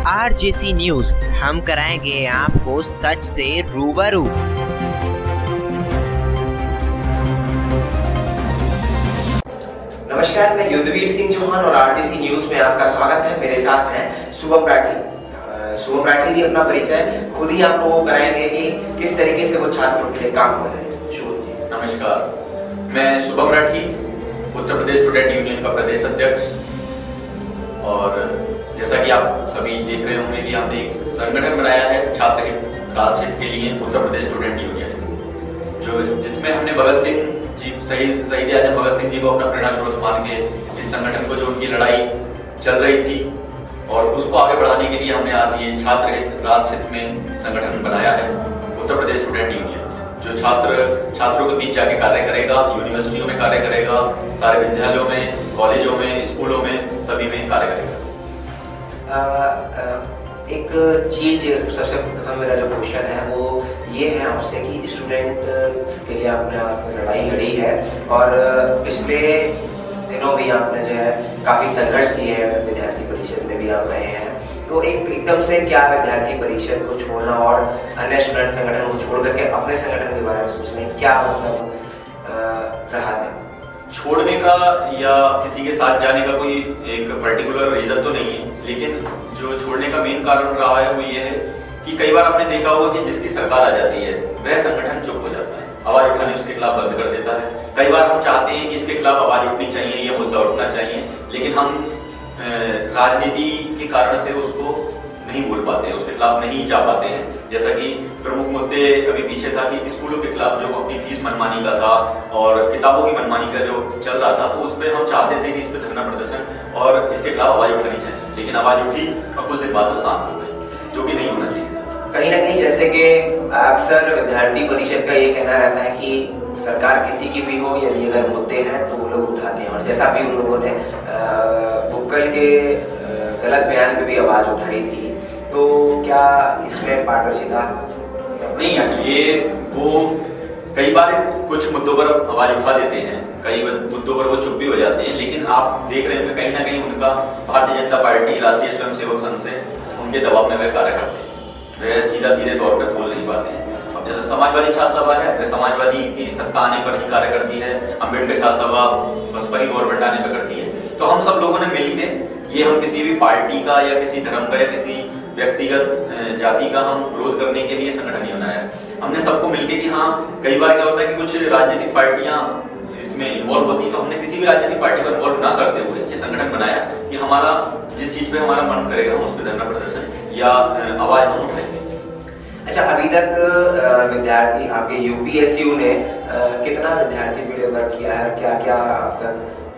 RJC news, हम कराएंगे आपको सच से रूबरू। नमस्कार, मैं युद्धवीर सिंह चौहान और RJC न्यूज में आपका स्वागत है। मेरे साथ हैं शुभम राठी। शुभम राठी जी अपना परिचय खुद ही आप लोगों को कराएंगे कि किस तरीके से वो छात्रों के लिए काम कर रहे हैं। शुभम जी। नमस्कार, मैं शुभम राठी, उत्तर प्रदेश स्टूडेंट यूनियन का प्रदेश अध्यक्ष। और जैसा कि आप सभी देख रहे होंगे कि हमने एक संगठन बनाया है छात्र हित राष्ट्र हित के लिए, उत्तर प्रदेश स्टूडेंट यूनियन, जिसमें हमने भगत सिंह जी, शहीद आजम भगत सिंह जी को अपना प्रेरणा स्रोत मान के इस संगठन को, जो उनकी लड़ाई चल रही थी और उसको आगे बढ़ाने के लिए हमने आज ये छात्र हित राष्ट्र हित में संगठन बनाया है उत्तर प्रदेश स्टूडेंट यूनियन, जो छात्रों के बीच जाके कार्य करेगा, यूनिवर्सिटियों में कार्य करेगा, सारे विद्यालयों में, कॉलेजों में, स्कूलों में, सभी में कार्य करेगा। एक चीज सबसे प्रथम मेरा जो क्वेश्चन है वो ये है आपसे कि स्टूडेंट्स के लिए आपने आज तक लड़ाई लड़ी है और पिछले दिनों भी आपने जो है काफी संघर्ष किए हैं, विद्यार्थी परिषद में भी आप रहे हैं। तो एकदम से क्या विद्यार्थी परिषद को छोड़ना और अन्य स्टूडेंट संगठन को छोड़ करके अपने संगठन के बारे में सोचने क्या मतलब रहा था? छोड़ने का या किसी के साथ जाने का कोई एक पर्टिकुलर रीजन तो नहीं है, लेकिन जो छोड़ने का मेन कारण रहा है वो ये है कि कई बार आपने देखा होगा कि जिसकी सरकार आ जाती है वह संगठन चुप हो जाता है, आवाज उठाने उसके खिलाफ बंद कर देता है। कई बार हम चाहते हैं कि इसके खिलाफ आवाज उठनी चाहिए, ये मुद्दा उठना चाहिए, लेकिन हम राजनीति के कारण से उसको नहीं बोल पाते हैं, उसके खिलाफ नहीं जा पाते हैं। जैसा कि प्रमुख मुद्दे अभी पीछे था कि स्कूलों के खिलाफ जो अपनी फीस मनमानी का था और किताबों की मनमानी का जो चल रहा था, तो उस पर हम चाहते थे कि इस पर धरना प्रदर्शन और इसके खिलाफ आवाज उठानी चाहिए, लेकिन आवाज उठी और कुछ दिन बाद वो शांत हो गई, जो कि नहीं होना चाहिए। कहीं ना कहीं जैसे कि अक्सर विद्यार्थी परिषद का ये कहना रहता है कि सरकार किसी की भी हो, यदि अगर मुद्दे हैं तो वो लोग उठाते हैं, और जैसा भी उन लोगों ने बुक्कल के गलत बयान पे भी आवाज उठाई थी, तो क्या इसमें पारदर्शिता नहीं है? ये वो कई बार कुछ मुद्दों पर आवाज उठा देते हैं, कई मुद्दों पर वो चुप भी हो जाते हैं, लेकिन आप देख रहे हैं कि कहीं ना कहीं उनका भारतीय जनता पार्टी, राष्ट्रीय स्वयंसेवक संघ से उनके दबाव में वह कार्य करते हैं, वह सीधे तौर पर बोल नहीं पाते हैं। अब जैसे समाजवादी छात्र सभा है, वह समाजवादी की सत्ता आने पर ही कार्य करती है, अम्बेडकर छात्र सभा बसपा की गवर्नमेंट आने पर करती है। तो हम सब लोगों ने मिलकर, ये हम किसी भी पार्टी का या किसी धर्म का या किसी व्यक्तिगत जाति का हम विरोध करने के लिए संगठन नहीं बनाया है। हमने सबको मिलके कि हाँ, कई बार क्या होता है कि कुछ राजनीतिक पार्टियां इसमें इन्वॉल्व होती है, तो हमने किसी भी राजनीतिक पार्टी को इन्वॉल्व ना करते हुए ये संगठन बनाया कि हमारा जिस चीज पे हमारा मन करेगा हम उस पर धरना प्रदर्शन या आवाज हम उठाएंगे। अच्छा, अभी तक विद्यार्थी आपके UPSU ने कितना विद्यार्थी के लिए वर्क किया है? क्या क्या अब तक?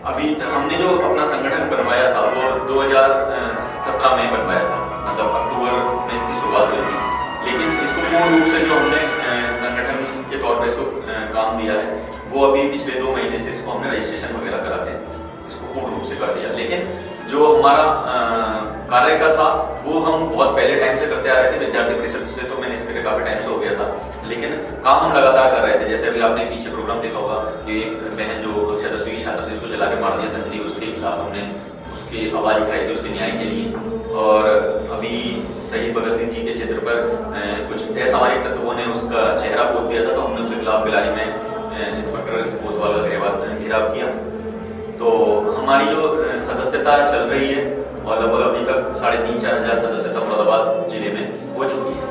अभी हमने जो अपना संगठन बनवाया था वो 2017 में बनवाया था, मतलब अक्टूबर में इसकी शुरुआत हुई थी, लेकिन इसको पूर्ण रूप से जो हमने संगठन के तौर पर इसको काम दिया है वो अभी पिछले 2 महीने से इसको हमने रजिस्ट्रेशन वगैरह करा के इसको पूर्ण रूप से कर दिया। लेकिन जो हमारा कार्य का था वो हम बहुत पहले टाइम से करते आ रहे थे। विद्यार्थी परिषद से तो मैंने इसके लिए काफी टाइम से हो गया था, लेकिन काम हम लगातार कर रहे थे। जैसे अभी आपने पीछे प्रोग्राम देखा होगा कि बहन जो कक्षा 10वीं की छात्रा थी उसको जला के मार दिया संजली, उसके खिलाफ हमने उसकी आवाज उठाई थी, उसके न्याय के लिए। और अभी शहीद भगत सिंह जी के चित्र पर कुछ असामाजिक तत्वों ने उसका चेहरा पोत दिया था, तो हमने उसके खिलाफ बिलारी में इंस्पेक्टर कोतवाल का घेराव किया। तो हमारी जो सदस्यता चल रही है और लगभग अभी तक 3,500-4,000 सदस्यता मुरादाबाद जिले में हो चुकी है।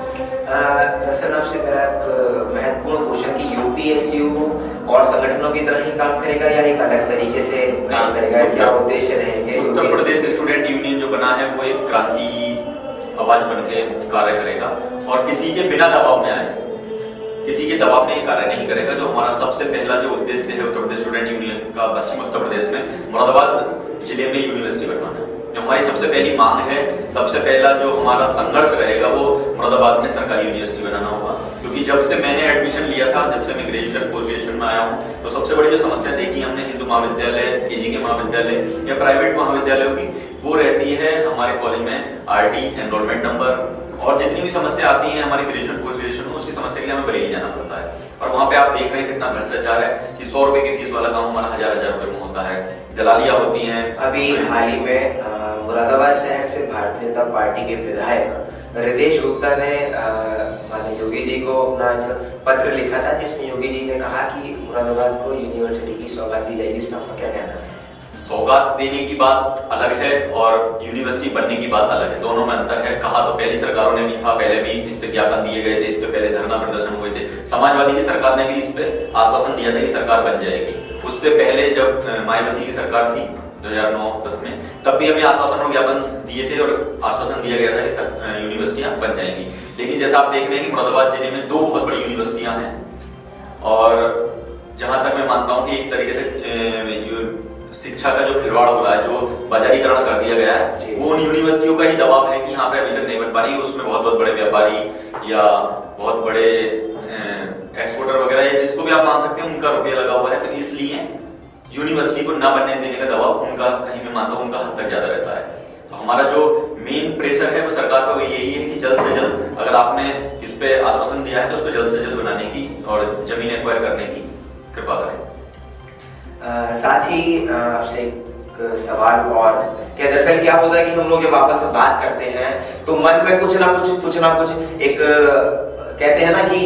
दरअसल आपसे मेरा एक महत्वपूर्ण क्वेश्चन कि UPSU और संगठनों की तरह ही काम करेगा या एक अलग तरीके से काम करेगा? क्या उद्देश्य रहेंगे? उत्तर प्रदेश स्टूडेंट यूनियन जो बना है वो एक क्रांति आवाज बन के कार्य करेगा और किसी के बिना दबाव में आए, किसी के दबाव में ये कार्य नहीं करेगा। जो हमारा सबसे पहला जो उद्देश्य है उत्तर प्रदेश स्टूडेंट यूनियन का, पश्चिम उत्तर प्रदेश में मुरादाबाद जिले में यूनिवर्सिटी बनवाना, जो हमारी सबसे पहली मांग है। सबसे पहला जो हमारा संघर्ष रहेगा वो मुरादाबाद में सरकारी यूनिवर्सिटी बनाना होगा, क्योंकि जब से मैंने एडमिशन लिया था, जब से मैं ग्रेजुएशन पोस्ट ग्रेजुएशन में आया हूँ, तो सबसे बड़ी जो समस्या देखी हमने हिंदू महाविद्यालय, KG के महाविद्यालय या प्राइवेट महाविद्यालयों की, वो रहती है हमारे कॉलेज में RD, एनरोलमेंट नंबर, और जितनी भी समस्या आती है हमारे ग्रेजुएशन पोस्ट ग्रेजुएशन में, उसकी समस्या के लिए हमें बरेली जाना पड़ता है। और वहाँ पे आप देख रहे हैं कितना भ्रष्टाचार है कि 100 रुपए की फीस वाला काम हमारा 1000 रुपए में होता है, दलालियां होती हैं। अभी हाल ही में मुरादाबाद शहर से भारतीय जनता पार्टी के विधायक रितेश गुप्ता ने माननीय योगी जी को अपना एक पत्र लिखा था, जिसमें योगी जी ने कहा कि मुरादाबाद को यूनिवर्सिटी की सौगात दी जाएगी। इसमें आपका क्या कहना है? सौगात देने की बात अलग है और यूनिवर्सिटी बनने की बात अलग है, दोनों में अंतर है। कहा तो पहली सरकारों ने भी था, पहले भी इस पे ज्ञापन दिए गए थे, इस पे पहले धरना प्रदर्शन हुए थे। समाजवादी की सरकार ने भी इस पे आश्वासन दिया था कि सरकार बन जाएगी। उससे पहले जब मायावती की सरकार थी 2009-10 में, तब भी हमें आश्वासन और ज्ञापन दिए थे और आश्वासन दिया गया था कि यूनिवर्सिटियां बन जाएंगी। लेकिन जैसा आप देख रहे हैं कि मुरादाबाद जिले में 2 बहुत बड़ी यूनिवर्सिटियां हैं और जहां तक मैं मानता हूं कि एक तरीके से शिक्षा का जो खिलवाड़ हो रहा है, जो बाजारीकरण कर दिया गया है, वो उन यूनिवर्सिटियों का ही दबाव है कि यहाँ पे अभी तक नहीं बन पा रही। उसमें बहुत बड़े व्यापारी या बहुत बड़े एक्सपोर्टर वगैरह या जिसको भी आप मान सकते हैं उनका रुपया लगा हुआ है, तो इसलिए यूनिवर्सिटी को न बनने देने का दबाव उनका, कहीं मैं मानता हूँ उनका हद तक ज्यादा रहता है। तो हमारा जो मेन प्रेशर है वो सरकार पर यही है कि जल्द से जल्द, अगर आपने इस पे आश्वासन दिया है तो उसको जल्द से जल्द बनाने की और जमीन एक्वायर करने की कृपा करें। साथ ही आपसे एक सवाल और, क्या दरअसल क्या होता है कि हम लोग जब आपस में बात करते हैं तो मन में कुछ ना कुछ एक कहते हैं ना कि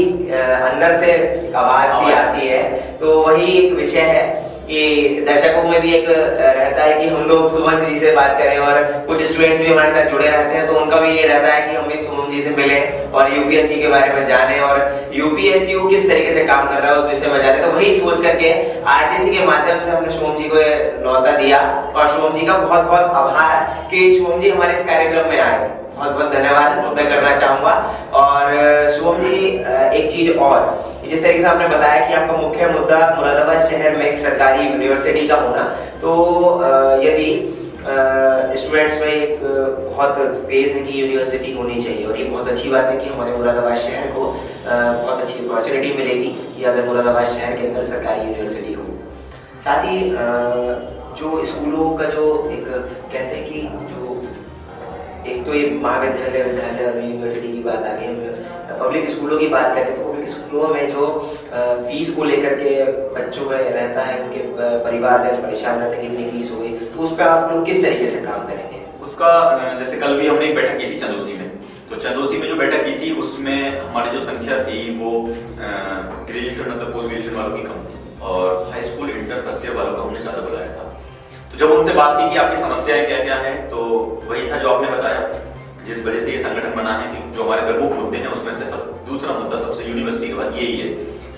अंदर से आवाज सी आती है। तो वही एक विषय है कि दर्शकों में भी एक रहता है कि हम लोग सुमन जी से बात करें और कुछ स्टूडेंट्स भी हमारे साथ जुड़े रहते हैं, तो उनका भी ये रहता है कि हम भी सुमन जी से मिलें और यूपीएससी के बारे में जानें और यूपीएससी किस तरीके से काम कर रहा है उस विषय में जाने। तो वही सोच करके आरजेसी के माध्यम से हमने शुभम जी को न्योता दिया और शुभम जी का बहुत बहुत आभार कि शुभम जी हमारे इस कार्यक्रम में आए। बहुत बहुत धन्यवाद मैं करना चाहूंगा। और शुभम जी एक चीज और, जिस तरीके से आपने बताया कि आपका मुख्य मुद्दा मुरादाबाद शहर में एक सरकारी यूनिवर्सिटी का होना, तो यदि स्टूडेंट्स में एक बहुत क्रेज है कि यूनिवर्सिटी होनी चाहिए और ये बहुत अच्छी बात है कि हमारे मुरादाबाद शहर को बहुत अच्छी अपॉर्चुनिटी मिलेगी कि अगर मुरादाबाद शहर के अंदर सरकारी यूनिवर्सिटी हो। साथ ही जो स्कूलों का जो एक कहते हैं कि जो एक तो ये महाविद्यालय, विद्यालय और यूनिवर्सिटी की बात आ गई, हम पब्लिक स्कूलों की बात करें तो पब्लिक स्कूलों में जो फीस को लेकर के बच्चों में रहता है, उनके परिवारजन परेशान रहते हैं कि इतनी फीस हो गई, तो उस पर आप लोग किस तरीके से काम करेंगे? उसका जैसे कल भी हमने एक बैठक की थी चंदोसी में, तो चंदोसी में जो बैठक की थी उसमें हमारी जो संख्या थी वो ग्रेजुएशन मतलब पोस्ट ग्रेजुएशन वालों की कम थी और high school inter first year वालों का हमने ज्यादा बुलाया था। तो जब उनसे बात की कि आपकी समस्याएं क्या क्या हैं, तो वही था जो आपने बताया, जिस वजह से ये संगठन बना है कि जो हमारे प्रमुख मुद्दे हैं उसमें से दूसरा मुद्दा सबसे यूनिवर्सिटी के बाद यही है,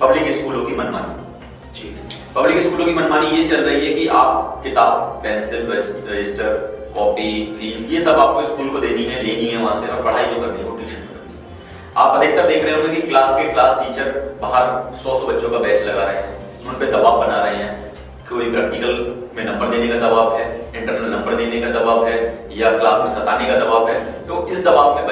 पब्लिक स्कूलों की मनमानी। जी, पब्लिक स्कूलों की मनमानी ये चल रही है कि आप किताब, पेंसिल, रजिस्टर, कॉपी, फीस ये सब आपको स्कूल को देनी है, लेनी है वहां से, और पढ़ाई जो करनी है वो ट्यूशन करनी है। आप अधिकतर देख रहे होंगे कि क्लास टीचर बाहर 100 बच्चों का बैच लगा रहे हैं, उन पर दबाव बना रहे हैं, कोई प्रैक्टिकल में नंबर देने का दबाव है, इंटरनल नंबर देने का दबाव है या क्लास में सताने का दबाव है। तो इस दबाव में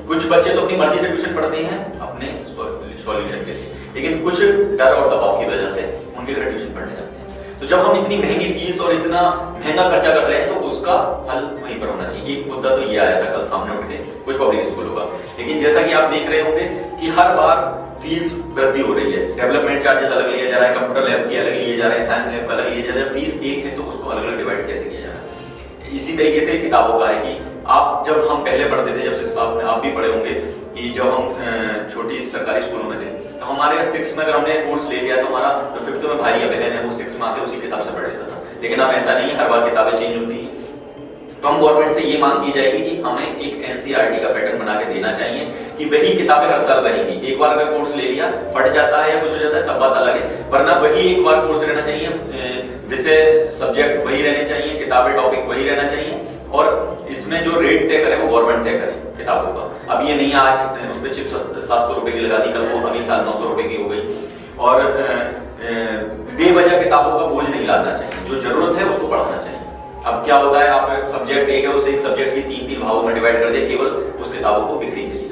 कुछ बच्चे तो अपनी मर्जी से ट्यूशन पढ़ते हैं अपने सॉल्यूशन के लिए, लेकिन कुछ डर और दबाव की वजह से उनके घर ट्यूशन पढ़ने जाते हैं। तो जब हम इतनी महंगी फीस और इतना महंगा खर्चा कर रहे हैं तो उसका हल वहीं पर होना चाहिए। एक मुद्दा तो ये आया था कल सामने उठ के कुछ पब्लिक स्कूलों का, लेकिन जैसा कि आप देख रहे होंगे कि हर बार फीस वृद्धि हो रही है, डेवलपमेंट चार्जेस अलग लिया जा रहा है, कंप्यूटर लैब के अलग लिए जा रहे हैं, साइंस लैब का अलग लिया जा रहा है। फीस एक है तो उसको अलग अलग डिवाइड कैसे किया जा रहा है। इसी तरीके से किताबों का है कि आप जब हम पहले पढ़ते थे, जब आप भी पढ़े होंगे कि जब हम छोटी सरकारी स्कूलों में थे तो हमारे 6 में अगर हमने कोर्स ले लिया तो हमारा जो 5th में भाई या बहन है वो 6 में आके उसी किताब से पढ़ लेता था। लेकिन अब ऐसा नहीं है, हर बार किताबें चेंज होती हैं। तो हम गवर्नमेंट से ये मांग की जाएगी कि हमें एक एनसीईआरटी का पैटर्न बना के देना चाहिए कि वही किताबें हर साल रहेंगी। एक बार अगर कोर्स ले लिया, फट जाता है या कुछ हो जाता है तब बात अलग है, वरना वही एक बार कोर्स रहना चाहिए, विषय सब्जेक्ट वही रहने चाहिए, किताबें टॉपिक वही रहना चाहिए और इसमें जो रेट तय करे वो गवर्नमेंट तय करे किताबों का। अब ये नहीं आज उस पर चिप 700 रुपए की लगा दी, कल वो अगले साल 900 रुपए की हो गई। और बेवजह किताबों का बोझ नहीं लाना चाहिए, जो जरूरत है उसको पढ़ाना चाहिए। अब क्या होता है, आप सब्जेक्ट एक है उसे एक सब्जेक्ट की 3 भागों में डिवाइड कर दिया केवल उस किताबों को बिक्री के लिए।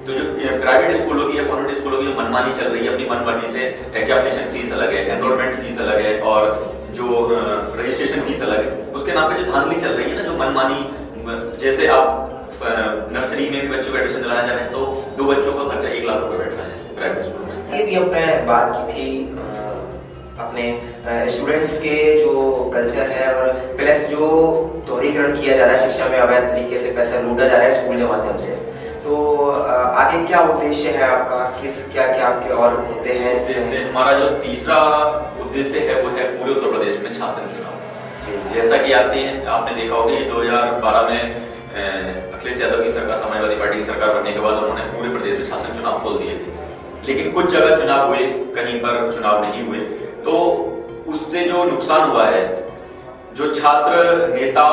तो जो प्राइवेट स्कूलों की या कॉन्वेंट स्कूलों की जो मनमानी चल रही है, अपनी मनमर्जी से एग्जामिनेशन फीस अलग है, एनरोलमेंट फीस अलग है और जो रजिस्ट्रेशन फीस अलग है, उसके नाम पे जो धांधली चल रही है ना, जो मनमानी, जैसे आप नर्सरी में भी बच्चों को एडमिशन दिलाना चाह रहे हैं तो 2 बच्चों का खर्चा 1 लाख रुपए बैठ रहा है जैसे प्राइवेट स्कूल में, ये भी हमने बात की थी अपने स्टूडेंट्स के जो कल्चर है और प्लस जो दोहरीकरण किया जा रहा है शिक्षा में, अवैध तरीके से पैसा लूटा जा रहा है स्कूल के माध्यम से। तो आगे क्या उद्देश्य है आपका, क्या क्या आपके और मुद्दे हैं इससे? हमारा जो तीसरा उद्देश्य है वो है पूरे उत्तर प्रदेश में शासन चुनाव। जैसा कि आपने देखा होगा कि 2012 में अखिलेश यादव की सरकार, समाजवादी पार्टी की सरकार बनने के बाद उन्होंने पूरे प्रदेश में शासन चुनाव खोल दिए थे, लेकिन कुछ जगह चुनाव हुए, कहीं पर चुनाव नहीं हुए। तो उससे जो नुकसान हुआ है, जो छात्र नेता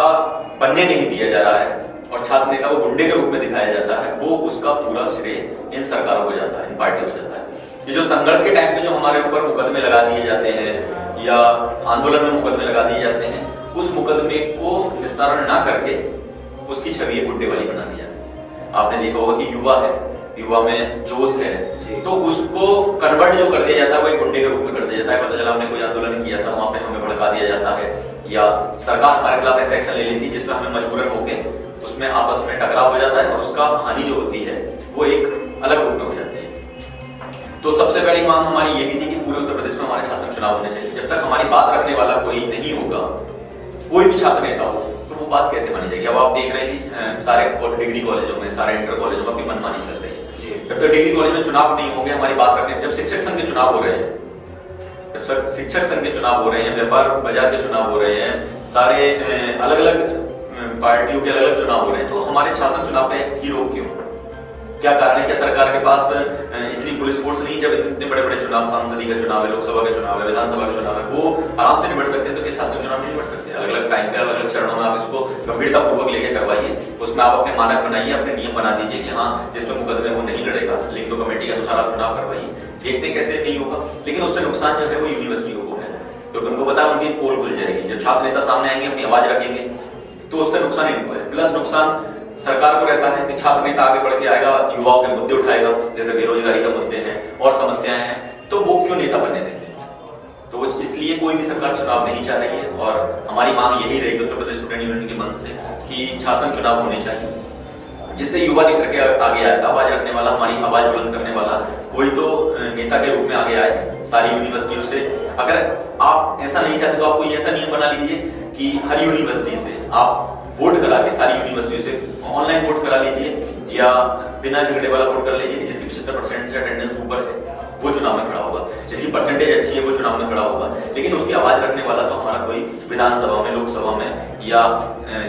बनने नहीं दिया जा रहा है और छात्र नेता को गुंडे के रूप में दिखाया जाता है, वो उसका पूरा श्रेय इन सरकारों को जाता है, इन पार्टियों को जाता है। ये जो संघर्ष के टाइम पे जो हमारे ऊपर मुकदमे लगा दिए जाते हैं या आंदोलन में मुकदमे लगा दिए जाते हैं, उस मुकदमे को निस्तारण ना करके उसकी छवि गुंडे वाली बना दी जाती है। आपने देखा होगा कि युवा है, युवा में जोश है, तो उसको कन्वर्ट जो कर दिया जाता है वो एक गुंडे के रूप में कर दिया जाता है। पता चला हमने कोई आंदोलन किया था, वहां पे हमें भड़का दिया जाता है, या सरकार हमारे खिलाफ ऐसा एक्शन ले लेती है जिसमें हमें मजबूरन होके उसमें आपस में टकराव हो जाता है और उसका हानि जो होती है वो एक अलग रूप में हो जाती है। तो सबसे पहली मांग हमारी ये भी थी कि पूरे उत्तर प्रदेश में हमारे शासन चुनाव होने चाहिए। जब तक हमारी बात रखने वाला कोई नहीं होगा, कोई भी छात्र नेता हो, तो वो बात कैसे मानी जाएगी? अब आप देख रहे हैं कि सारे डिग्री कॉलेजों में, सारे इंटर कॉलेजों में अपनी मनमानी चल रही है। जब तक डिग्री कॉलेज में चुनाव नहीं होंगे, हमारी बात रखने, जब शिक्षक संघ के चुनाव हो रहे हैं, जब शिक्षक संघ के चुनाव हो रहे हैं, व्यापार बाजार के चुनाव हो रहे हैं, सारे अलग अलग पार्टियों के अलग अलग चुनाव हो रहे हैं, तो हमारे शासन चुनाव पे ही रोक क्यों? क्या कारण है? क्या सरकार के पास इतनी पुलिस फोर्स नहीं? जब इतने बड़े बड़े चुनाव, सांसदीय का चुनाव है, लोकसभा का चुनाव है, विधानसभा का चुनाव है, वो आराम से निपट सकते हैं, तो क्या शासन चुनाव नहीं निपट सकते? अलग अलग टाइम पे, अलग अलग चरणों में आप इसको गंभीरता पूर्वक लेके करवाइए, उसमें आप अपने मानक बनाइए, अपने नियम बना दीजिए कि हाँ, जिसमें मुकदमे वो नहीं लड़ेगा, लेकिन तो कमेटी के अनुसार आप चुनाव करवाइए। देखते कैसे नहीं होगा, लेकिन उससे नुकसान जो है वो यूनिवर्सिटियों को है, क्योंकि उनको पता है उनकी पोल खुल जाएगी। जब छात्र नेता सामने आएंगे, अपनी आवाज रखेंगे, तो उससे नुकसान इनको है। प्लस नुकसान सरकार को रहता है कि छात्र नेता आगे बढ़ के आएगा, युवाओं के मुद्दे उठाएगा, जैसे बेरोजगारी का मुद्दे हैं और समस्याएं हैं, तो वो क्यों नेता बनने देंगे? तो इसलिए कोई भी सरकार चुनाव नहीं चाह रही है और हमारी मांग यही रहेगी उत्तर प्रदेश स्टूडेंट यूनियन के मंच से कि शासन चुनाव होने चाहिए, जिससे युवा निकल के आगे आएगा, आवाज रखने वाला, हमारी आवाज बुलंद करने वाला कोई तो नेता के रूप में आगे आए सारी यूनिवर्सिटियों से। अगर आप ऐसा नहीं चाहते तो आप कोई ऐसा नियम बना लीजिए कि हर यूनिवर्सिटी से आप वोट करा के, सारी यूनिवर्सिटी से ऑनलाइन वोट करा लीजिए या बिना झगड़े वाला वोट कर लीजिए, जिसकी 75% से अटेंडेंस ऊपर है वो चुनाव में खड़ा होगा, जिसकी परसेंटेज अच्छी है वो चुनाव में खड़ा होगा। लेकिन उसकी आवाज रखने वाला तो हमारा कोई विधानसभा में, लोकसभा में या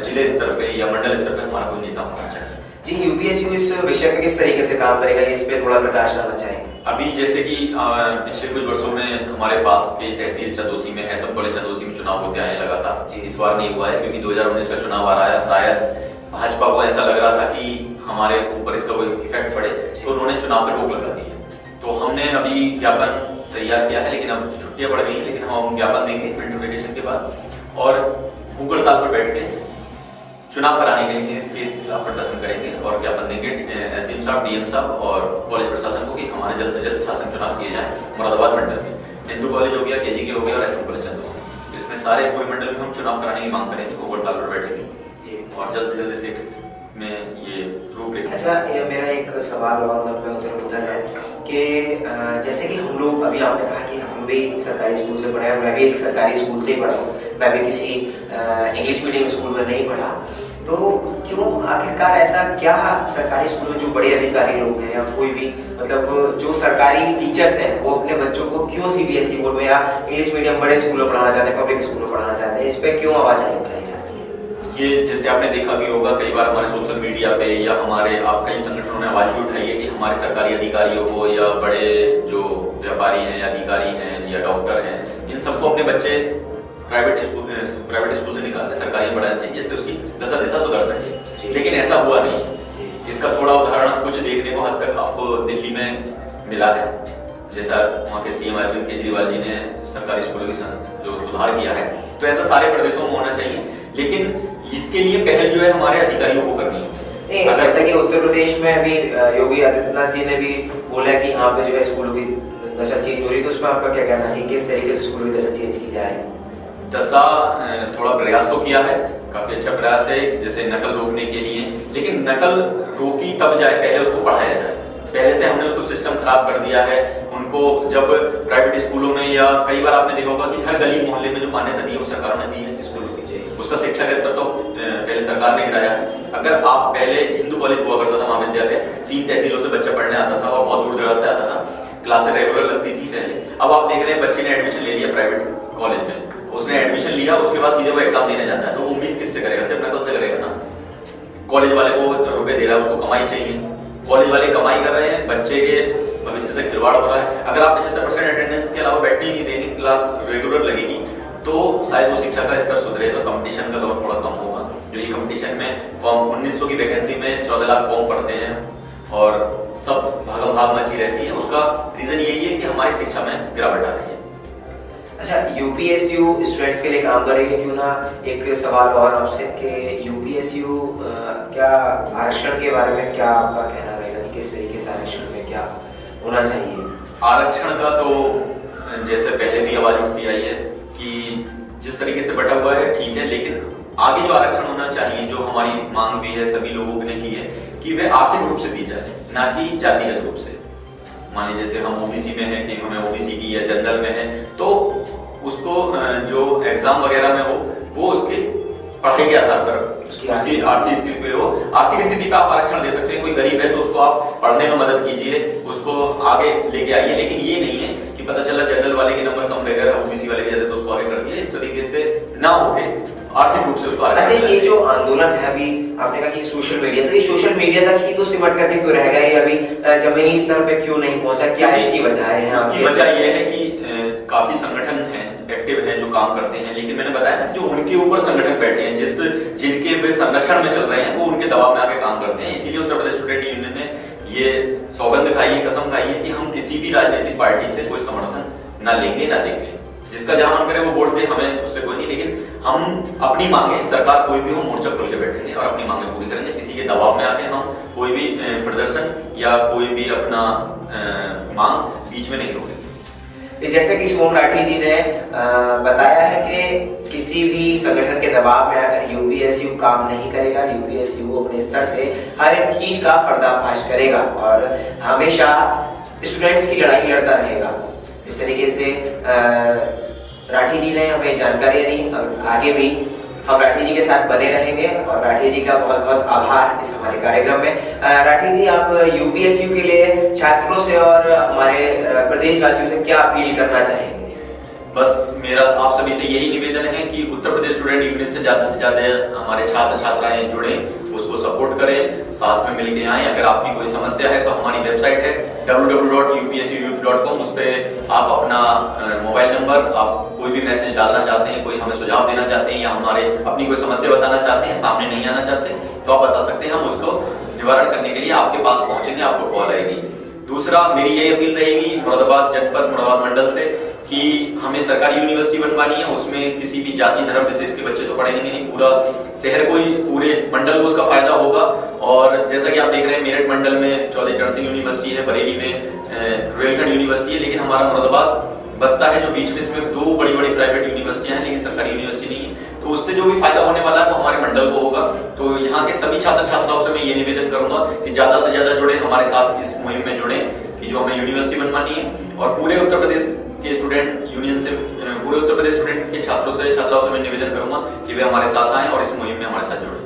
जिले स्तर पे या मंडल स्तर पे हमारा कोई नेता होना चाहिए। जी, यूपीएससी इस विषय पे किस तरीके से काम करेगा, इस पे थोड़ा प्रकाश डालना चाहेंगे? अभी जैसे कि पिछले कुछ वर्षों में हमारे पास के तहसील चंदोसी में, एसएम कॉलेज चंदोसी में चुनाव होते आए लगातार। जी, इस बार नहीं हुआ है क्योंकि 2019 का चुनाव आ रहा है, शायद भाजपा को ऐसा लग रहा था कि हमारे ऊपर इसका कोई इफेक्ट पड़े, तो उन्होंने चुनाव पर रोक लगा दी है। तो हमने अभी ज्ञापन तैयार किया है, लेकिन अब छुट्टियां पड़ गई है, लेकिन हम ज्ञापन देंगे विंटर वेकेशन के बाद और भूख हड़ताल पर बैठ के चुनाव कराने के लिए इसके खिलाफ प्रदर्शन करेंगे और ज्ञापन देंगे एसडीएम साहब, डीएम साहब और कॉलेज प्रशासन को कि हमारे जल्द से जल्द शासन चुनाव किए जाए मुरादाबाद मंडल में। हिंदू कॉलेज हो गया, केजीके हो गया और एसएम कॉलेज चंदोसी, इसमें सारे पूरे मंडल में हम चुनाव कराने की मांग करेंगे, भूख हड़ताल पर बैठेंगे और जल्द से जल्द इसके में ये रूपरेखा। अच्छा, ये मेरा एक सवाल और मन में उधर है कि जैसे कि हम लोग, अभी आपने कहा कि हम भी सरकारी स्कूल से पढ़े हैं, मैं भी एक सरकारी स्कूल से ही पढ़ा हूँ, मैं भी किसी इंग्लिश मीडियम स्कूल में नहीं पढ़ा, तो क्यों आखिरकार ऐसा क्या सरकारी स्कूल में जो बड़े अधिकारी लोग हैं या कोई भी मतलब जो सरकारी टीचर्स हैं वो अपने बच्चों को क्यों सीबीएसई बोर्ड में या इंग्लिश मीडियम बड़े स्कूल में पढ़ाना चाहते हैं, पब्लिक स्कूल में पढ़ाना चाहते हैं, इस पे क्यों आवाज नहीं उठाई जाती है? ये जैसे आपने देखा भी होगा, कई बार हमारे सोशल मीडिया पे या हमारे कई संगठनों ने आवाज भी उठाई है कि हमारे सरकारी अधिकारियों को या बड़े जो व्यापारी हैं या अधिकारी हैं या डॉक्टर हैं, इन सबको अपने बच्चे प्राइवेट स्कूल से निकाल सरकारी पढ़ाना चाहिए, जिससे उसकी दशा दिशा सुधर सके। लेकिन ऐसा हुआ नहीं। इसका थोड़ा उदाहरण कुछ देखने को हद तक आपको दिल्ली में मिला है, जैसा वहाँ के सीएम अरविंद केजरीवाल जी ने सरकारी स्कूलों की जो सुधार किया है, तो ऐसा सारे प्रदेशों में होना चाहिए। लेकिन इसके लिए पहल जो है हमारे अधिकारियों को करनी है। जैसा कि उत्तर प्रदेश में अभी योगी आदित्यनाथ जी ने भी बोला कि यहाँ पे जो है स्कूलों की दशा चेंज हो रही, तो उसमें आपका क्या कहना है कि किस तरीके से स्कूलों की दशा चेंज की जाए? दशा थोड़ा प्रयास तो किया है, काफी अच्छा प्रयास है, जैसे नकल रोकने के लिए, लेकिन नकल रोकी तब जाए, पहले उसको पढ़ाया जाए। पहले से हमने उसको सिस्टम खराब कर दिया है। उनको जब प्राइवेट स्कूलों में, या कई बार आपने देखा होगा कि हर गली मोहल्ले में जो मान्यता दी है वो सरकार ने दी है स्कूलों की, उसका शिक्षा का स्तर तो पहले सरकार ने गिराया है। अगर आप पहले हिंदू कॉलेज हुआ करता था महाविद्यालय, 3 तहसीलों से बच्चा पढ़ने आता था और बहुत दूर दराज से आता था, क्लासें रेगुलर लगती थी पहले। अब आप देख रहे हैं बच्चे ने एडमिशन ले लिया प्राइवेट कॉलेज में, उसने एडमिशन लिया, उसके बाद सीधे वो एग्जाम देने जाता है, तो उम्मीद किससे करेगा? सिर्फ नकल से करेगा ना। कॉलेज वाले को रुपए दे रहा है, उसको कमाई चाहिए, कॉलेज वाले कमाई कर रहे हैं, बच्चे के भविष्य से खिलवाड़ हो रहा है। अगर आप 75% अटेंडेंस के अलावा बैठने ही नहीं देंगे, क्लास रेगुलर लगेगी, तो शायद वो शिक्षा का स्तर सुधरे, तो कंपटीशन का दौर थोड़ा कम होगा। जो ये कंपटीशन में फॉर्म 1900 की वैकेंसी में 14 लाख फॉर्म पड़ते हैं और सब भागम भाग मची रहती है, उसका रीजन यही है कि हमारी शिक्षा में गिरावट आ रही है। अच्छा, यूपीएसयू स्टूडेंट्स के लिए काम करेंगे, क्यों ना एक सवाल और आपसे कि यूपीएसयू क्या आरक्षण के बारे में क्या आपका कहना रहेगा कि किस तरीके से आरक्षण में क्या होना चाहिए? आरक्षण का तो जैसे पहले भी आवाज उठती आई है कि जिस तरीके से बटा हुआ है ठीक है, लेकिन आगे जो आरक्षण होना चाहिए, जो हमारी मांग भी है, सभी लोगों ने की है कि वह आर्थिक रूप से दी जाए, ना कि जातिगत रूप से। मान लीजिए जैसे हम ओबीसी में है कि हमें ओबीसी की या जनरल में है, तो उसको जो एग्जाम वगैरह में हो वो उसके पढ़ाई के आधार पर उसकी आर्थिक स्थिति पे हो। आर्थिक स्थिति पे आप आरक्षण दे सकते हैं। कोई गरीब है तो उसको आप पढ़ने में मदद कीजिए, उसको आगे लेके आइए, लेकिन ये नहीं है कि पता चला जनरल वाले के नंबर कम रहेगा, ओबीसी वाले के ज्यादा, तो उसको आगे कर दिया। इस तरीके से ना होके आर्थिक रूप से उसको आरक्षण। अच्छा, ये जो आंदोलन है, अभी आपने कहा कि सोशल मीडिया, तो ये सोशल मीडिया तक ही तो सिमट करके क्यों रह गया? ये अभी जमीनी स्तर पे क्यों नहीं पहुंचा? क्या इसकी वजह है? इसकी वजह ये है कि काफी संगठन हैं, एक्टिव हैं, जो काम करते हैं, लेकिन मैंने बताया ना जो उनके ऊपर संगठन बैठे हैं, जिनके वे संरक्षण में चल रहे हैं, वो उनके दबाव में आके काम करते हैं। इसीलिए उत्तर प्रदेश स्टूडेंट यूनियन ने ये सौगंध खाई है, कसम खाई है कि हम किसी भी राजनीतिक पार्टी से कोई समर्थन ना लेंगे ना देंगे। जिसका जहां मन करे वो वोट दे, हमें उससे कोई नहीं, लेकिन हम अपनी मांगे, सरकार कोई भी हो, मोर्चा खोल के बैठेंगे और अपनी मांगे पूरी करेंगे। किसी के दबाव में आके हम कोई भी प्रदर्शन या कोई भी अपना मांग बीच में नहीं रोकेंगे। जैसे कि सोम राठी जी ने बताया है कि किसी भी संगठन के दबाव में आकर यूपीएसयू काम नहीं करेगा, यूपीएसयू अपने स्तर से हर एक चीज का पर्दाफाश करेगा और हमेशा स्टूडेंट्स की लड़ाई लड़ता रहेगा। इस तरीके से राठी जी ने हमें जानकारी दी। आगे भी हम राठी जी के साथ बने रहेंगे और राठी जी का बहुत बहुत आभार इस हमारे कार्यक्रम में। राठी जी, आप यूपीएसयू के लिए छात्रों से और हमारे प्रदेशवासियों से क्या अपील करना चाहेंगे? बस मेरा आप सभी से यही निवेदन है कि उत्तर प्रदेश स्टूडेंट यूनियन से ज्यादा हमारे छात्र छात्राएं जुड़े, उसको सपोर्ट करें, साथ में मिलके आएं। अगर आपकी कोई समस्या है तो हमारी वेबसाइट है www.upsuyouth.com, उस पर आप अपना मोबाइल नंबर, आप कोई भी मैसेज डालना चाहते हैं, कोई हमें सुझाव देना चाहते हैं या हमारे अपनी कोई समस्या बताना चाहते हैं, सामने नहीं आना चाहते, तो आप बता सकते हैं। हम उसको निवारण करने के लिए आपके पास पहुंचेंगे, आपको कॉल आएगी। दूसरा मेरी यही अपील रहेगी मुरादाबाद जनपद, मुरादाबाद मंडल से कि हमें सरकारी यूनिवर्सिटी बनवानी है, उसमें किसी भी जाति धर्म विशेष के बच्चे तो पढ़ेंगे नहीं, पूरा शहर को ही, पूरे मंडल को उसका फायदा होगा। और जैसा कि आप देख रहे हैं मेरठ मंडल में चौधरी चरण सिंह यूनिवर्सिटी है, बरेली में रोहिलखंड यूनिवर्सिटी है, लेकिन हमारा मुरादाबाद बस्ता है जो बीच में, इसमें 2 बड़ी बड़ी प्राइवेट यूनिवर्सिटियां हैं, लेकिन सरकारी यूनिवर्सिटी नहीं है। तो उससे जो भी फायदा होने वाला है वो हमारे मंडल को होगा। तो यहाँ के सभी छात्र छात्राओं से मैं ये निवेदन करूंगा कि ज्यादा से ज्यादा जुड़े, हमारे साथ इस मुहिम में जुड़े कि जो हमें यूनिवर्सिटी बनवानी है। और पूरे उत्तर प्रदेश के स्टूडेंट यूनियन से, पूरे उत्तर प्रदेश स्टूडेंट के छात्रों से छात्राओं से मैं निवेदन करूंगा कि वे हमारे साथ आएं और इस मुहिम में हमारे साथ जुड़े।